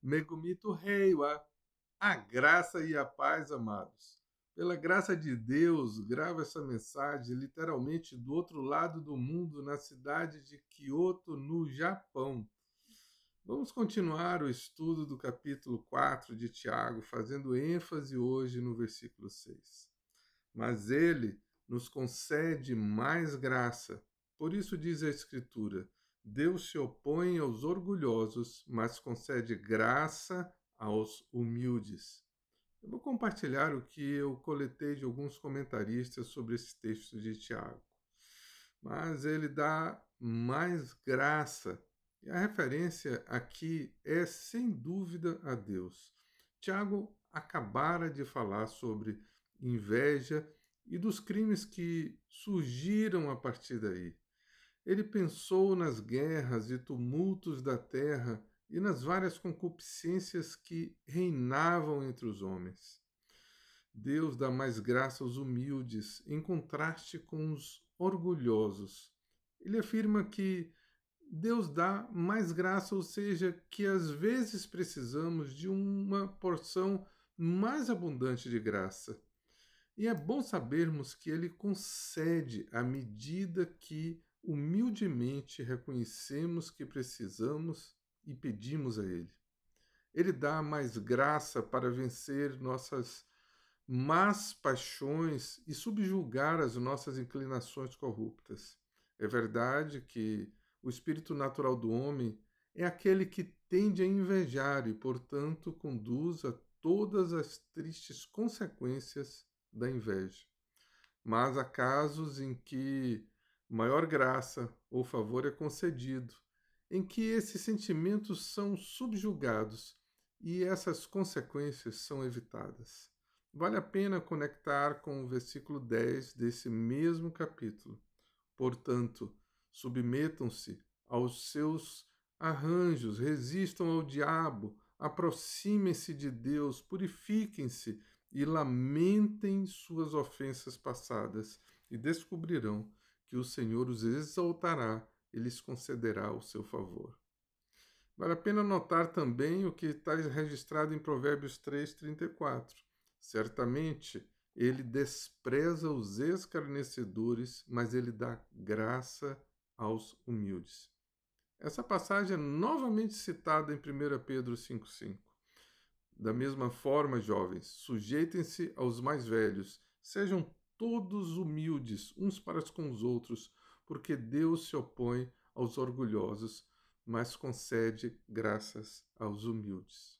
Megumito Reiwa, a graça e a paz, amados. Pela graça de Deus, gravo essa mensagem literalmente do outro lado do mundo, na cidade de Kyoto, no Japão. Vamos continuar o estudo do capítulo 4 de Tiago, fazendo ênfase hoje no versículo 6. Mas ele nos concede mais graça. Por isso diz a Escritura: Deus se opõe aos orgulhosos, mas concede graça aos humildes. Eu vou compartilhar o que eu coletei de alguns comentaristas sobre esse texto de Tiago. Mas ele dá mais graça. E a referência aqui é, sem dúvida, a Deus. Tiago acabara de falar sobre inveja e dos crimes que surgiram a partir daí. Ele pensou nas guerras e tumultos da terra e nas várias concupiscências que reinavam entre os homens. Deus dá mais graça aos humildes, em contraste com os orgulhosos. Ele afirma que Deus dá mais graça, ou seja, que às vezes precisamos de uma porção mais abundante de graça. E é bom sabermos que Ele concede à medida que humildemente reconhecemos que precisamos e pedimos a Ele. Ele dá mais graça para vencer nossas más paixões e subjugar as nossas inclinações corruptas. É verdade que o espírito natural do homem é aquele que tende a invejar e, portanto, conduz a todas as tristes consequências da inveja. Mas há casos em que maior graça ou favor é concedido, em que esses sentimentos são subjugados e essas consequências são evitadas. Vale a pena conectar com o versículo 10 desse mesmo capítulo. Portanto, submetam-se aos seus arranjos, resistam ao diabo, aproximem-se de Deus, purifiquem-se e lamentem suas ofensas passadas, e descobrirão que o Senhor os exaltará e lhes concederá o seu favor. Vale a pena notar também o que está registrado em Provérbios 3:34. Certamente ele despreza os escarnecedores, mas ele dá graça aos humildes. Essa passagem é novamente citada em 1 Pedro 5:5. Da mesma forma, jovens, sujeitem-se aos mais velhos, sejam todos humildes uns para com os outros, porque Deus se opõe aos orgulhosos, mas concede graças aos humildes.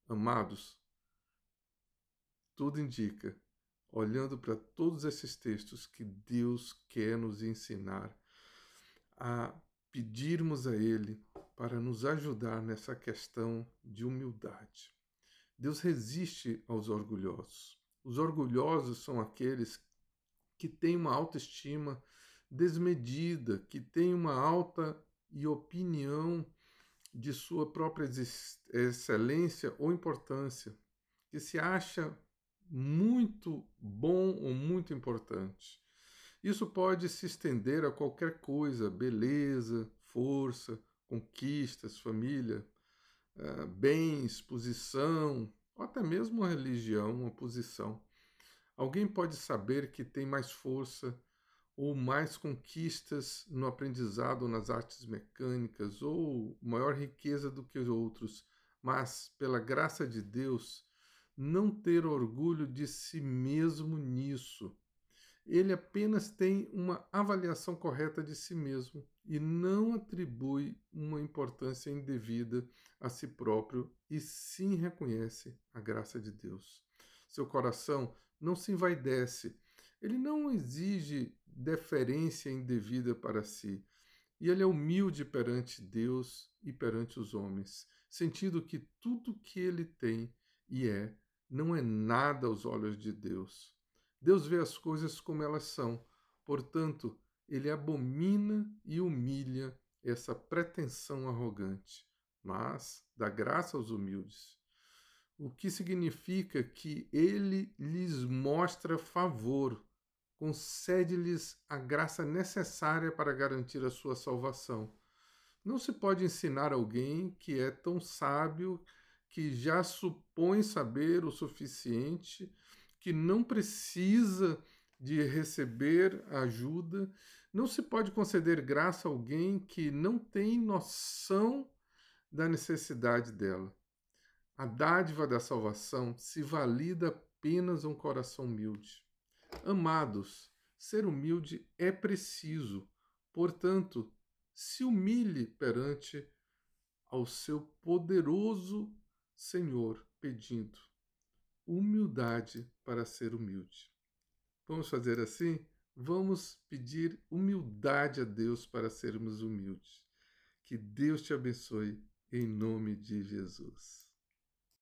Amados, tudo indica, olhando para todos esses textos, que Deus quer nos ensinar a pedirmos a Ele para nos ajudar nessa questão de humildade. Deus resiste aos orgulhosos. Os orgulhosos são aqueles que têm uma autoestima desmedida, que têm uma alta e opinião de sua própria excelência ou importância, que se acha muito bom ou muito importante. Isso pode se estender a qualquer coisa: beleza, força, conquistas, família, bens, posição, ou até mesmo uma religião, uma posição. Alguém pode saber que tem mais força ou mais conquistas no aprendizado ou nas artes mecânicas, ou maior riqueza do que os outros, mas, pela graça de Deus, não ter orgulho de si mesmo nisso. Ele apenas tem uma avaliação correta de si mesmo e não atribui uma importância indevida a si próprio, e sim reconhece a graça de Deus. Seu coração não se envaidece, ele não exige deferência indevida para si, e ele é humilde perante Deus e perante os homens, sentindo que tudo que ele tem e é não é nada aos olhos de Deus. Deus vê as coisas como elas são, portanto, ele abomina e humilha essa pretensão arrogante, mas dá graça aos humildes. O que significa que ele lhes mostra favor, concede-lhes a graça necessária para garantir a sua salvação. Não se pode ensinar alguém que é tão sábio que já supõe saber o suficiente, que não precisa de receber ajuda. Não se pode conceder graça a alguém que não tem noção da necessidade dela. A dádiva da salvação se valida apenas a um coração humilde. Amados, ser humilde é preciso. Portanto, se humilhe perante ao seu poderoso Senhor, pedindo humildade para ser humilde. Vamos fazer assim? Vamos pedir humildade a Deus para sermos humildes. Que Deus te abençoe, em nome de Jesus.